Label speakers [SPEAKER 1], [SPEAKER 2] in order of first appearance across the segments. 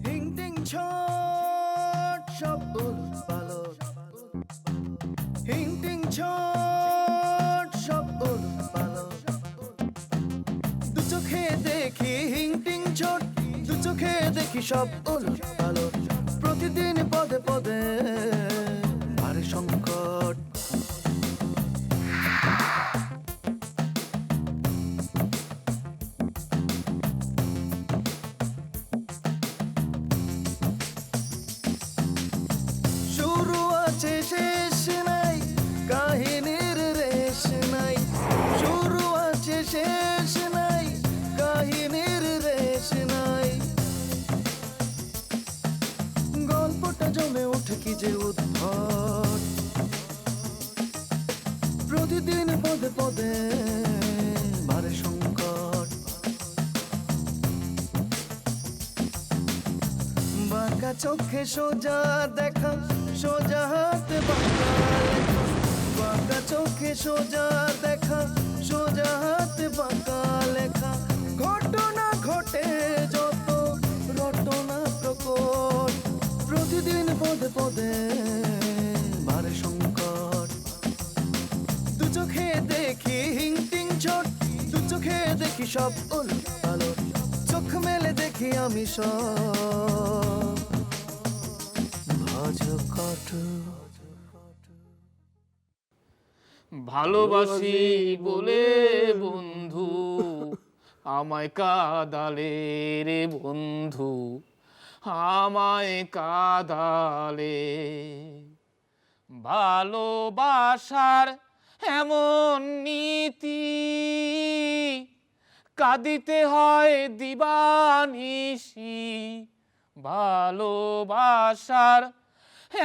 [SPEAKER 1] হিং টিং ছট সব উলট পালট, হিং টিং ছট সব উলট পালট। দু চোখে দেখি হিং টিং ছট, দু চোখে দেখি সব উলট পালট। প্রতিদিন পদে পদে বাড়ে সংকট। শুরু আছে শেষ নাই, কাহিনীর রেশ নাই। শুরু আছে শেষ নাই, কাহিনীর রেশ নাই। গল্পটা জমে ওঠে কি যে উদ্ভট। প্রতিদিন পদে পদে বাড়ে সংকট। বাঁকা চোখে সোজা দেখা, সোজা হাতে বাঁকা লেখা। বাঁকা চোখে সোজা দেখা, সোজা হাতে বাঁকা লেখা। ঘটনা ঘটে যত রটনা প্রকট। প্রতিদিন পদে পদে বাড়ে সংকট। দু চোখে দেখি হিং টিং ছট, দু চোখে দেখি সব উলট পালট। চোখ মেলে দেখি আমি সব ভজকট।
[SPEAKER 2] ভালোবাসি বলে বন্ধু আমায় কাঁদালে রে বন্ধু, আমায় কাঁদালে। ভালোবাসার এমন নীতি, কাঁদিতে হয় দিবানিশি। ভালোবাসার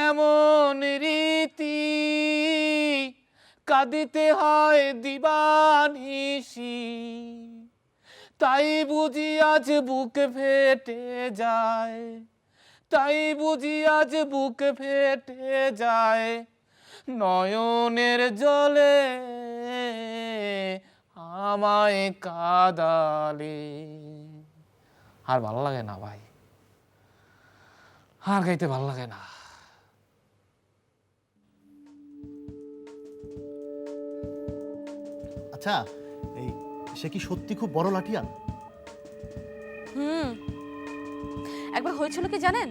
[SPEAKER 2] এমন রীতি, কাঁদিতে হয় দিবানিশি। তাই বুঝি আজ বুক ফেটে যায়, তাই বুঝি আজ বুক ফেটে যায়। নয়নের জলে আমায় কাঁদালে। আর ভালো লাগে না ভাই, আর গাইতে ভালো লাগে না।
[SPEAKER 3] আচ্ছা, এই সে কি সত্যি খুব বড় লাঠিয়াল?
[SPEAKER 4] একবার হয়েছিল কি জানেন,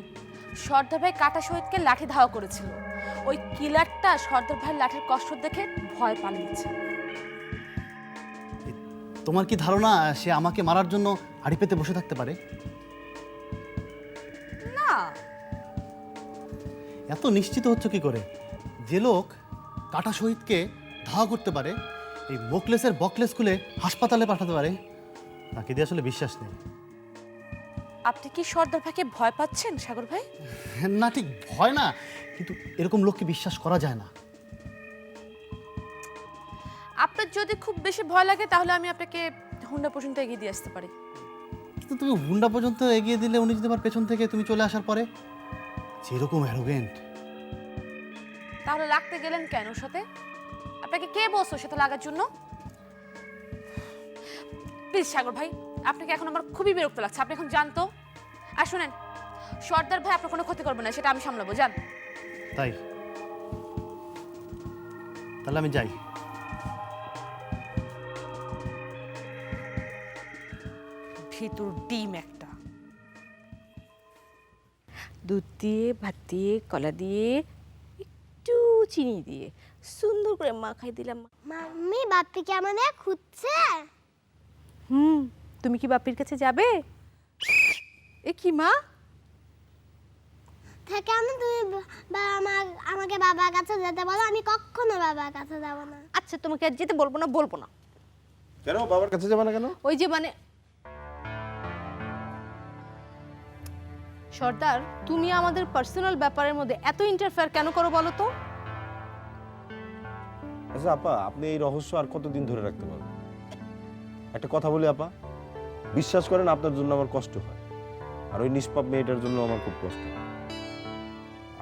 [SPEAKER 4] সর্দার ভাই কাটা শহীদকে লাঠি ধাওয়া করেছিল। ওই কিলারটা সর্দার ভাইয়ের লাঠির কষ্ট দেখে ভয় পালিয়েছে।
[SPEAKER 3] তোমার কি ধারণা সে আমাকে মারার জন্য হাড়ি পেতে বসে থাকতে পারে?
[SPEAKER 4] না,
[SPEAKER 3] এত নিশ্চিত হচ্ছে কি করে? যে লোক কাটা শহীদকে ধাওয়া করতে পারে, এই মোকলেসের বকলেস খুলে হাসপাতালে পাঠাতে পারে, তাকে দিয়ে আসলে বিশ্বাস নেই।
[SPEAKER 4] আপনি কি সর্দার ভাইকে ভয় পাচ্ছেন সাগর ভাই?
[SPEAKER 3] না, ঠিক ভয় না, কিন্তু এরকম লোককে বিশ্বাস করা যায় না।
[SPEAKER 4] আপনার যদি খুব বেশি ভয় লাগে তাহলে আমি আপনাকে হুন্ডা পর্যন্ত এগিয়ে দিয়ে আসতে পারি।
[SPEAKER 3] কিন্তু তুমি হুন্ডা পর্যন্ত এগিয়ে দিলে উনি যদি আমার পেছন থেকে তুমি চলে আসার পরে, যেরকম অ্যারোগেন্ট।
[SPEAKER 4] তাহলে লাগতে গেলেন কেন ওর সাথে? আপনাকে কে বলছো ওর সাথে লাগার জন্য? প্লিজ সাগর ভাই, আপনাকে এখন আমার খুবই বিরক্ত লাগছে। আপনি এখন জানতো। আর শুনেন, সর্দার ভাই আপনার কোনো ক্ষতি করবে না, সেটা আমি সামলাবো, জান।
[SPEAKER 3] তাই তাহলে আমি যাই।
[SPEAKER 4] ভিতর ডিম একটা। দুধ দিয়ে, ভাত দিয়ে, কলা দিয়ে, একটু চিনি দিয়ে সুন্দর করে মাখাই দিলাম।
[SPEAKER 5] মাম্মি, বাপ্পি কি আমাদের খুঁজছে?
[SPEAKER 4] তুমি কি বাপির কাছে যাবে? এ কি মা?
[SPEAKER 5] থাকে আমি, তুমি আমাকে বাবার কাছে যেতে বলো। আমি কখনো বাবার কাছে যাব না।
[SPEAKER 4] আচ্ছা, তোমাকে আর যেতে বলবো না, বলবো না।
[SPEAKER 6] কেন বাবার কাছে যাবে না কেন?
[SPEAKER 4] ওই যে মানে সর্দার, তুমি আমাদের পার্সোনাল ব্যাপারের মধ্যে এত ইন্টারফেয়ার কেন করো বলো তো?
[SPEAKER 6] আচ্ছা আপা, আপনি এই রহস্য আর কতদিন ধরে রাখতে পারবেন? একটা কথা বলি আপা, বিশ্বাস করেন আপনার জন্য আমার কষ্ট হয়, আর ওই নিষ্পাপ মেয়েটার জন্য আমার খুব কষ্ট হয়।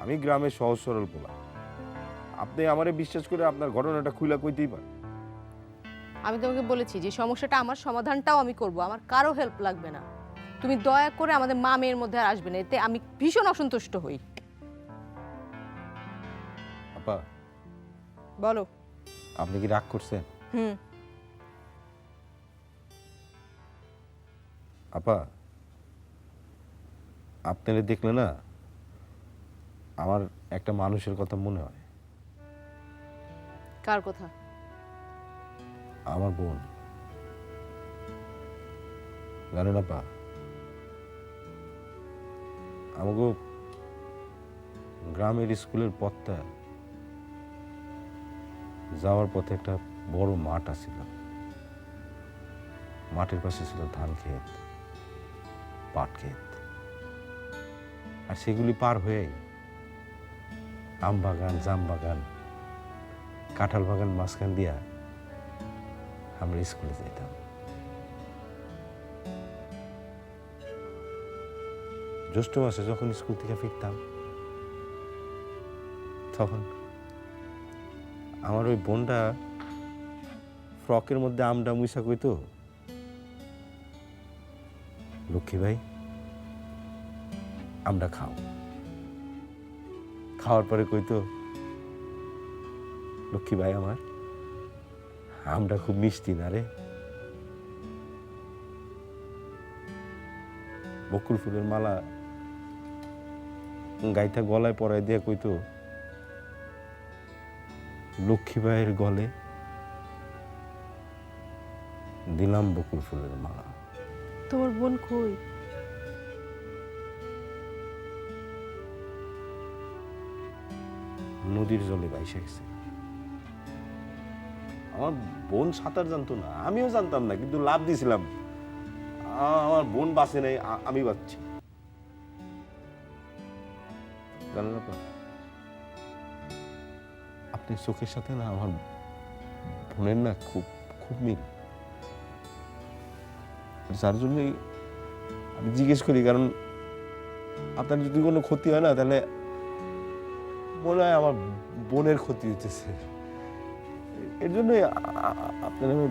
[SPEAKER 6] আমি গ্রামের সহজ সরল পোলা, আপনি আমারে বিশ্বাস করে আপনার ঘটনাটা খুইলা কইতেই পারেন।
[SPEAKER 4] আমি তোমাকে বলেছি যে সমস্যাটা আমার, সমাধানটাও আমি করব, আমার কারো হেল্প লাগবে না।
[SPEAKER 7] তুমি দয়া করে আমাদের মা মেয়ের মধ্যে আর আসবে না, এতে আমি ভীষণ অসন্তুষ্ট হই।
[SPEAKER 6] আপা,
[SPEAKER 7] বলো।
[SPEAKER 6] আপনি কি রাগ করছেন?
[SPEAKER 7] হুম।
[SPEAKER 6] আপা, আপনারা দেখলে না আমার একটা মানুষের কথা মনে হয়।
[SPEAKER 7] কার কথা?
[SPEAKER 6] আমার বোন। জানেন আপা, আমাকে গ্রামের স্কুলের পথটা যাওয়ার পথে একটা বড় মাঠ আছিল। মাঠের পাশে ছিল ধান ক্ষেত, পাট ক্ষেত, আর সেগুলি পার হয়েই আম বাগান, জাম বাগান, কাঁঠাল বাগান মাঝখান দিয়া আমরা স্কুলে যেতাম। জ্যৈষ্ঠ মাসে যখন স্কুল থেকে ফিরতাম তখন আমার ওই বোনটা ফ্রকের মধ্যে আমটা মুইসা কইতো, লক্ষ্মী ভাই আমটা খাও। খাওয়ার পরে কইতো, লক্ষ্মী ভাই আমার আমটা খুব মিষ্টি না রে। বকুল ফুলের মালা গাইতা গলায় পরায় দিয়ে কইতো, লক্ষ্মী ভাইয়ের গলে দিলাম বকুল ফুলের মালা।
[SPEAKER 7] তোমার বোন কই?
[SPEAKER 6] নদীর জলে ভাইসা গেছে। আমার বোন সাঁতার জানতো না, আমিও জানতাম না, কিন্তু লাভ দিয়েছিলাম। আমার বোন বাঁচে নাই, আমি বাঁচছি। জানেন আপা, আপনি চোখের সাথে না আমার বোনের না খুব খুব মিল। যার জন্যই আমি জিজ্ঞেস করি, কারণ আপনার যদি কোনো ক্ষতি হয় না তাহলে মনে হয় আমার বোনের ক্ষতি হইতেছে। এর জন্যই আপনার আমি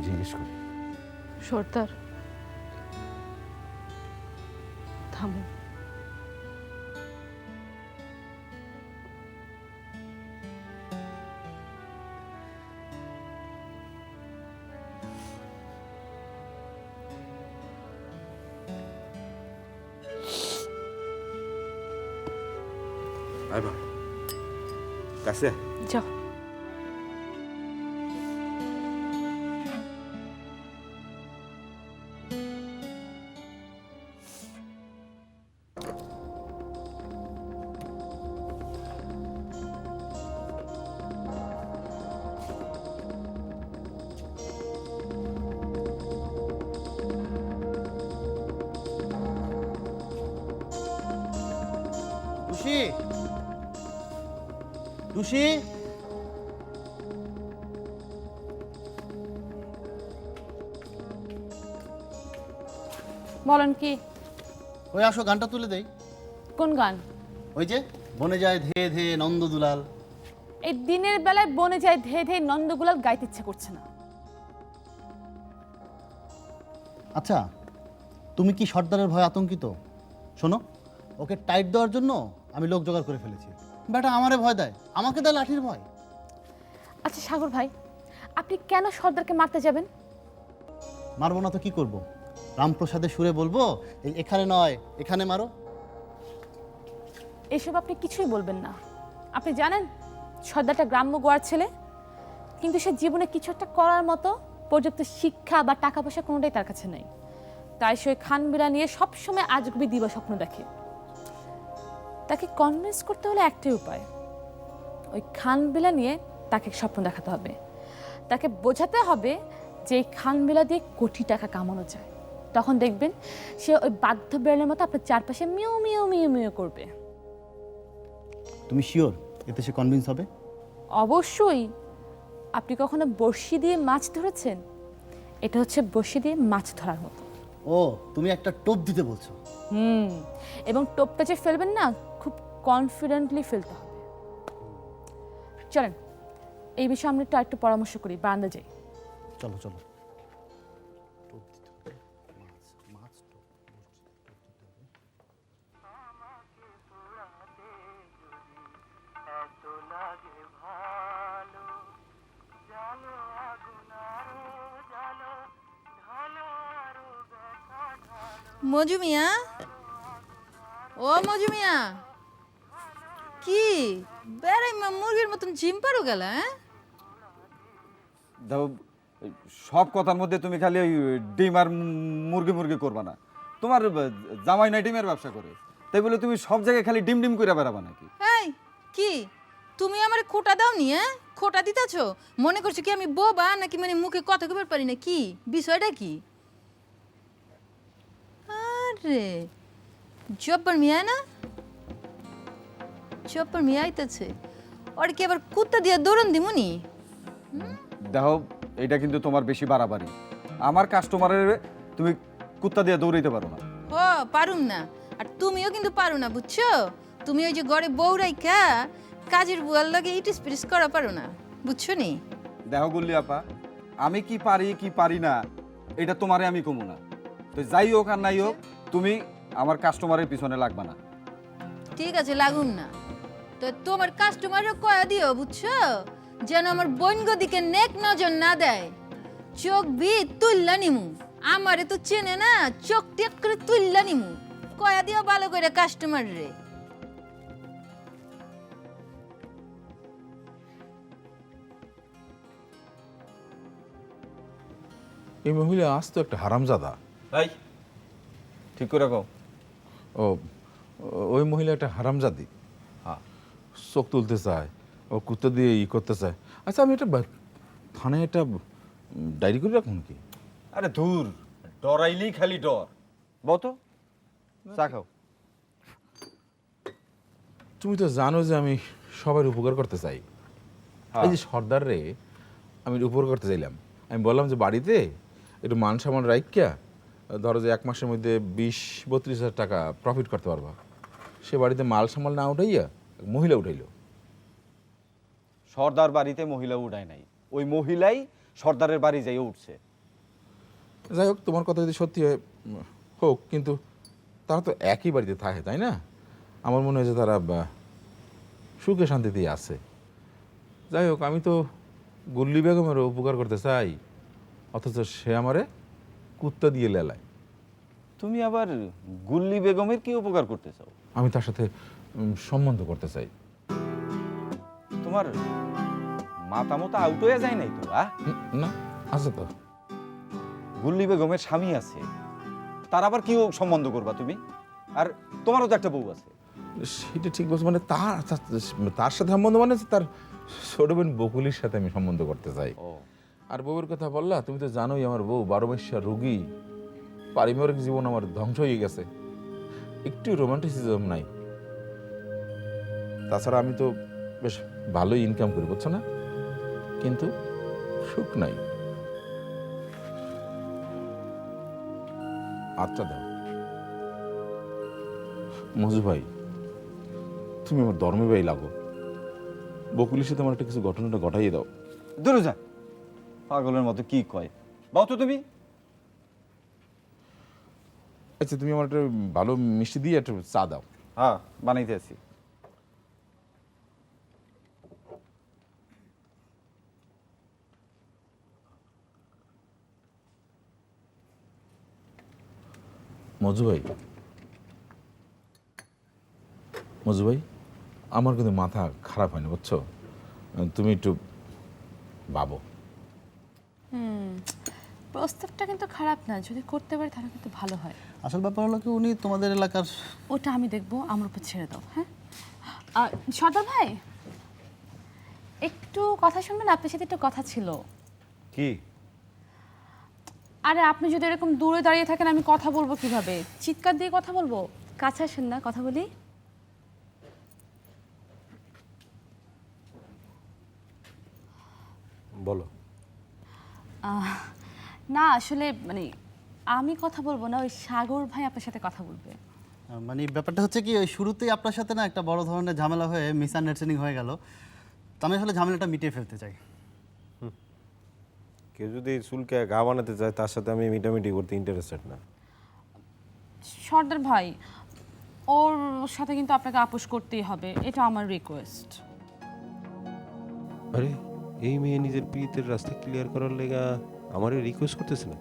[SPEAKER 6] জিজ্ঞেস করি।
[SPEAKER 7] সর্দার, থামো।
[SPEAKER 6] আইবা কাছে
[SPEAKER 7] যাও।
[SPEAKER 3] টুসি, টুসি,
[SPEAKER 4] বলেন কি?
[SPEAKER 3] ওই আসো গানটা তুলে দেই।
[SPEAKER 4] কোন গান?
[SPEAKER 3] ওই যে বনে যায় ধেয়ে ধেয়ে নন্দ দুলাল।
[SPEAKER 4] এই দিনের বেলায় বনে যায় ধেয়ে ধেয়ে নন্দগুলাল গাইতে ইচ্ছে করছে না।
[SPEAKER 3] আচ্ছা, তুমি কি সর্দারের ভয় আতঙ্কিত? শোনো, ওকে টাইট দেওয়ার জন্য আমি লোক জোগাড় করে ফেলেছি। বেটা আমারে ভয় দেয়, আমাকে দেয় লাঠির ভয়।
[SPEAKER 4] আচ্ছা সাগর ভাই, আপনি কেন সর্দারকে মারতে যাবেন?
[SPEAKER 3] মারবো না তো কি করব? রামপ্রসাদের সুরে বলবো, এই এখানে নয় এখানে মারো।
[SPEAKER 4] এসব আপনি কিছুই বলবেন না। আপনি জানেন সর্দারটা গ্রাম্য গোয়ার ছেলে, কিন্তু সে জীবনে কিছু একটা করার মতো পর্যাপ্ত শিক্ষা বা টাকা পয়সা কোনোটাই তার কাছে নেই। তাই সে খানবিলা নিয়ে সবসময় আজগুবি দিবা স্বপ্ন দেখে। তাকে কনভিন্স করতে হলে একটাই উপায়, ওই খানবিলা নিয়ে তাকে স্বপ্ন দেখাতে হবে। তাকে বোঝাতে হবে যে এই খানবিলা দিয়ে কোটি টাকা কামানো যায়। তখন দেখবেন সে ওই বাধ্য বেড়ালের মতো আপনার চারপাশে মিউ মিউ মিউ মিউ করবে।
[SPEAKER 3] তুমি শিওর এতে সে কনভিন্স হবে?
[SPEAKER 4] অবশ্যই। আপনি কখনো বড়শি দিয়ে মাছ ধরেছেন? এটা হচ্ছে বড়শি দিয়ে মাছ ধরার মতো।
[SPEAKER 3] ও, তুমি একটা টোপ দিতে বলছো?
[SPEAKER 4] এবং টোপটা যে ফেলবেন না, খুব কনফিডেন্টলি ফেলতে হবে। চলেন এই বিষয়ে আমরা একটু পরামর্শ করি, বারান্দা যাই।
[SPEAKER 3] চলো চলো।
[SPEAKER 8] মজু মিয়া, ও মজু মিয়া, কি বেড়াই মুরগির মতন জিম পারো গেল? হ্যাঁ,
[SPEAKER 9] দাও, সব কথার মধ্যে তুমি খালি ওই ডিম আর মুরগি মুরগি করবা না। তোমার জামাই নাই ডিমের ব্যবসা করে, তাই বলে তুমি সব জায়গায় খালি ডিম ডিম করে বেড়াবা নাকি?
[SPEAKER 8] এই কি তুমি আমার খোটা দাও নি? হ্যাঁ, খোটা দিতেছ? মনে করছো কি আমি বোবা নাকি? মানে মুখে কথা কবার পারি না? কি বিষয়টা কি? আরে জব্বর মিয়া না, জব্বর মিয়া আইতেছে। ওর কি আবার কুত্তা দিয়ে দৌড়ন দিমুনি?
[SPEAKER 9] দেখো, এটা কিন্তু তোমার বেশি বাড়াবাড়ি। আমার কাস্টমারের তুমি কুত্তা দিয়ে দৌড়াইতে পারো না।
[SPEAKER 8] ও পারুম না, আর তুমিও কিন্তু পারো না, বুঝছো? তুমি ওই যে ঘরে বউ রাইখা কাজের বুয়ার লগে ইটিস পিটিস করা পারো না, বুঝছো নি?
[SPEAKER 9] দেখো গুল্লি আপা, আমি কি পারি কি পারি না এটা তোমারে আমি কমু না। তো যাই হোক আর নাই হোক, তুমি আমার কাস্টমারের পিছনে লাগবা না।
[SPEAKER 8] ঠিক আছে, লাগুন না। তো তোমার কাস্টমারও কয়া দিও, বুঝছো, যেন আমার বইনগ দিকে নেক নজর না দেয়। চোখ বি তুললা নিমু, আমারে তো চেনে না, চোখ টেক করে তুললা নিমু। কয়া দিও ভালো করে কাস্টমার রে।
[SPEAKER 10] এই মহিলা আজ তো একটা হারামজাদা।
[SPEAKER 9] এই ঠিক করে কও।
[SPEAKER 10] ও, ওই মহিলা একটা হারামজাদি।
[SPEAKER 9] হ্যাঁ,
[SPEAKER 10] চোখ তুলতে চায়, ও কুত্তা দিয়ে ই করতে চায়। আচ্ছা, আমি একটা থানায় একটা ডায়েরি করে রাখুন কি?
[SPEAKER 9] আরে ধুর, ডরাইলেই খালি ডর। বতো চা খাও।
[SPEAKER 10] তুমি তো জানো যে আমি সবার উপকার করতে চাই। এই যে সর্দার রে আমি উপকার করতে চাইলাম, আমি বললাম যে বাড়িতে একটু মান সামান রাইখা ধরো যে 1 মাসের মধ্যে 20-32 হাজার টাকা প্রফিট করতে পারবা। সে বাড়িতে মাল সামাল না উঠাইয়া মহিলা উঠাইলো।
[SPEAKER 9] সর্দার বাড়িতে মহিলা উঠায় নাই, ওই মহিলাই সর্দারের বাড়ি যাই উঠছে।
[SPEAKER 10] যাই হোক, তোমার কথা যদি সত্যি হয় হোক, কিন্তু তারা তো একই বাড়িতে থাকে, তাই না? আমার মনে হয় যে তারা সুখে শান্তিতেই আছে। যাই হোক, আমি তো গুল্লি বেগমেরও উপকার করতে চাই, অথচ সে আমারে কুত্তা দিয়ে লেলায়।
[SPEAKER 6] তুমি আবার গুল্লি বেগমের কি উপকার করতে চাও?
[SPEAKER 10] আমি তার সাথে সম্বন্ধ করতে চাই।
[SPEAKER 6] তোমার মাথা মতো আউট হয়ে যায় নাই তো?
[SPEAKER 10] না, আছে তো।
[SPEAKER 6] গুল্লি বেগমের স্বামী আছে, তার আবার কি সম্বন্ধ করবা তুমি? আর তোমারও তো একটা বউ আছে।
[SPEAKER 10] সেটা ঠিক বলছো, মানে তার সাথে সম্বন্ধ মানে তার ছোট বোন বকুলির সাথে আমি সম্বন্ধ করতে চাই। আর বউয়ের কথা বললা, তুমি তো জানোই আমার বউ 12 মাসের রোগী। পারিবারিক জীবন আমার ধ্বংস হয়ে গেছে, একটু রোমান্টিসিজম নাই। তাছাড়া আমি তো বেশ ভালোই ইনকাম করি, বুঝছো না, কিন্তু সুখ নাই। আচ্ছা দাও মজু ভাই, তুমি আমার ধর্মে ভাই লাগো, বকুলের সাথে আমার একটা কিছু ঘটনাটা ঘটাইয়ে দাও।
[SPEAKER 6] দূরে যা, পাগলের মতো কি কয়, বাও তো তুমি।
[SPEAKER 10] আচ্ছা, তুমি আমার একটা ভালো মিষ্টি দিয়ে একটা চা দাও।
[SPEAKER 6] হ্যাঁ, বানাইতে আছি।
[SPEAKER 10] মজু ভাই, মজু ভাই, আমার কিন্তু মাথা খারাপ হয়নি, বুঝছো? তুমি একটু ভাবো।
[SPEAKER 4] প্রস্তাবটা কিন্তু খারাপ না, যদি করতে পারি তাহলে কিন্তু ভালো হয়।
[SPEAKER 3] আসল ব্যাপার হলো কি, উনি তোমাদের এলাকার।
[SPEAKER 4] ওটা আমি দেখবো, আমার উপর ছেড়ে দাও। হ্যাঁ, সর্দার ভাই, একটু কথা শুনবেন? আপনার সাথে একটু কথা ছিল।
[SPEAKER 6] কি?
[SPEAKER 4] আরে আপনি যদি এরকম দূরে দাঁড়িয়ে থাকেন, আমি কথা বলবো কিভাবে? চিৎকার দিয়ে কথা বলবো? কাছে আসেন না, কথা বলি।
[SPEAKER 6] বলো।
[SPEAKER 4] না আসলে মানে আমি কথা বলবো না, ওই সাগর ভাই আপনার সাথে কথা বলবে।
[SPEAKER 3] মানে ব্যাপারটা হচ্ছে কি, ওই শুরুতেই আপনার সাথে না একটা বড় ধরনের ঝামেলা হয়ে মিসআন্ডারস্ট্যান্ডিং হয়ে গেল। তো আমি আসলে ঝামেলাটা মিটিয়ে ফেলতে চাই।
[SPEAKER 6] কেউ যদি চুলকে গা বানাতে চায়, তার সাথে আমি মিটামিটি করতে ইন্টারেস্টেড না।
[SPEAKER 4] সর্দার ভাই, ওর সাথে কিন্তু আপনাকে আপোষ করতেই হবে, এটা আমার রিকোয়েস্ট।
[SPEAKER 6] আরে এই মেয়ে নিজের প্রীতের রাস্তা ক্লিয়ার করার লেগা আমারে রিকোয়েস্ট করতেছে না?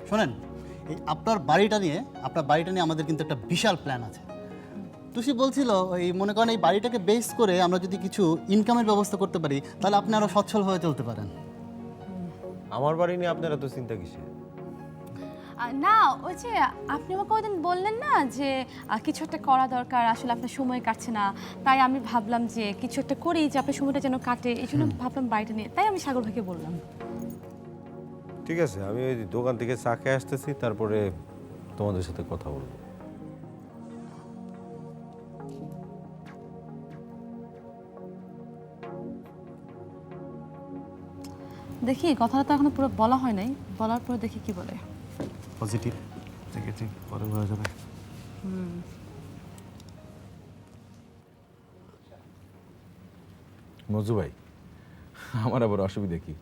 [SPEAKER 3] শোনেন, এই আপনার বাড়িটা নিয়ে আমাদের কিন্তু একটা বিশাল প্ল্যান আছে। তুষি বলছিল এই মনে করেন এই বাড়িটাকে বেস করে আমরা যদি কিছু ইনকামের ব্যবস্থা করতে পারি তাহলে আপনি আরো সচ্ছল হয়ে চলতে পারেন।
[SPEAKER 6] আমার বাড়ি নিয়ে আপনারা তো চিন্তা কিসে?
[SPEAKER 4] না ওই যে আপনি আমাকে ওইদিন বললেন না যে কিছু একটা করা দরকার, আসলে আপনার সময় কাটছে না, তাই আমি ভাবলাম যে কিছু একটা করি যে আপনার সময়টা যেন কাটে, এই জন্য ভাবলাম বাড়িটা নিয়ে, তাই আমি সাগর ভাইকে বললাম।
[SPEAKER 6] ঠিক আছে, আমি ওই দোকান থেকে চা খেয়ে আসতেছি, তারপরে তোমাদের সাথে কথা বলবো।
[SPEAKER 4] দেখি কথাটা তো এখনো পুরো বলা হয় নাই, বলার পর দেখি কি বলে।
[SPEAKER 3] পজিটিভ নেগেটিভ পরে হয়ে যাবে।
[SPEAKER 10] মজু ভাই, আমার আবার অসুবিধা কি?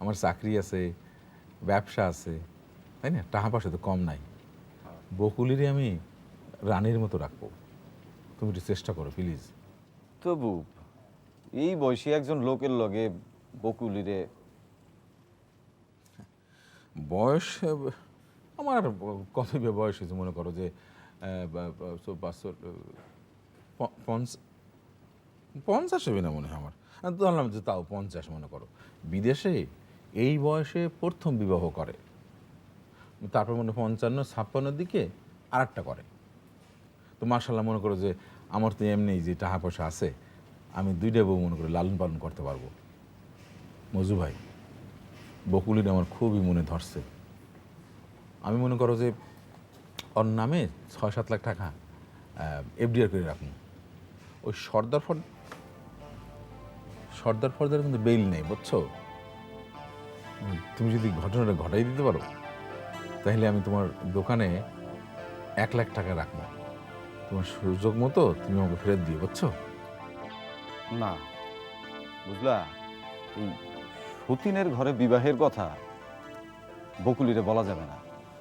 [SPEAKER 10] আমার চাকরি আছে, ব্যবসা আছে, তাই না? টাকা পয়সা তো কম নাই। বকুলিরে আমি রানীর মতো রাখবো। তুমি একটু চেষ্টা করো প্লিজ।
[SPEAKER 9] তবু এই বয়সী একজন লোকের লগে বকুলিরে
[SPEAKER 10] বয়স আমার আর কত বয়স হয়েছে মনে করো যে 50 হবে না মনে হয় আমার। আমি ধরলাম যে তাও 50 মনে করো। বিদেশে এই বয়সে প্রথম বিবাহ করে, তারপর মনে 55-56 দিকে আর একটা করে। তো মার্শাল্লাহ মনে করো যে আমার তো এমনি যে টাকা পয়সা আছে, আমি 2টা বউ মনে করে লালন পালন করতে পারবো। মজু ভাই, বকুলির আমার খুবই মনে ধরছে। আমি মনে করো যে ওর নামে 6-7 লাখ টাকা এফডিআর করে রাখুন। ওই সর্দার ফর্দার কিন্তু বেইল নেই, বুঝছো? তুমি যদি ঘটনাটা ঘটাই দিতে পারো তাহলে আমি তোমার দোকানে 1 লাখ টাকা রাখবো। তোমার সুযোগ মতো তুমি আমাকে ফেরত দিও, বুঝছো?
[SPEAKER 9] না, বুঝলা, এই সতীনের ঘরে বিবাহের কথা বকুলিরে বলা যাবে না।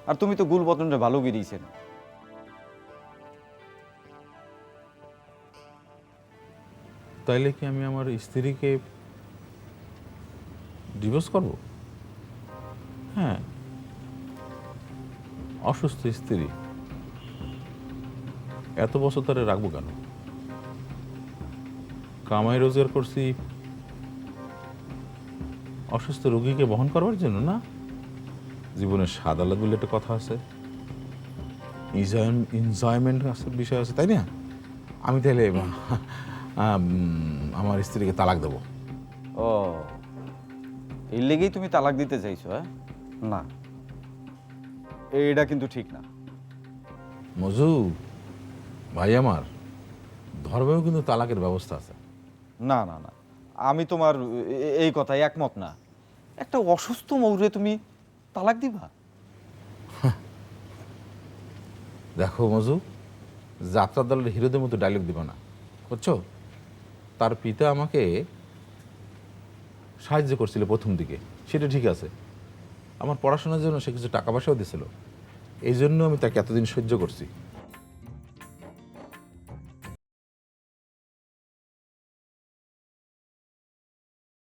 [SPEAKER 9] আর তুমি তো গুলবদনরে ভালো গিয়েছেন।
[SPEAKER 10] তাইলে কি আমি আমার স্ত্রীকে ডিভোর্স করব? হ্যাঁ, অসুস্থ স্ত্রী, এত বছর তারে রাখবো কেন? কামাই রোজগার করছি অসুস্থ রোগীকে বহন করবার জন্য না। জীবনের স্বাদ আলাদা বলে একটা কথা আছে, এনজয়মেন্ট আছে, বিষয় আছে, তাই না? আমি তাহলে আমার স্ত্রীকে তালাক দেবো।
[SPEAKER 9] ও, এই লেগেই তুমি তালাক দিতে চাইছো? হ্যাঁ, না, এইটা কিন্তু ঠিক না।
[SPEAKER 10] মজু ভাই, আমার ধর্মেও কিন্তু তালাকের ব্যবস্থা আছে।
[SPEAKER 9] না না না, আমি তোমার এই কথায় একমত না। একটা অসুস্থ মৌরে তুমি তালাক দিবা?
[SPEAKER 10] দেখো মজু, যাত্রা দলের হিরোদের মতো ডায়লগ দিবা না, বুঝছো? তার পিতা আমাকে সাহায্য করছিল প্রথম দিকে, সেটা ঠিক আছে। আমার পড়াশোনার জন্য সে কিছু টাকা পয়সাও দিয়েছিল, এই জন্য আমি তাকে এতদিন সহ্য করছি।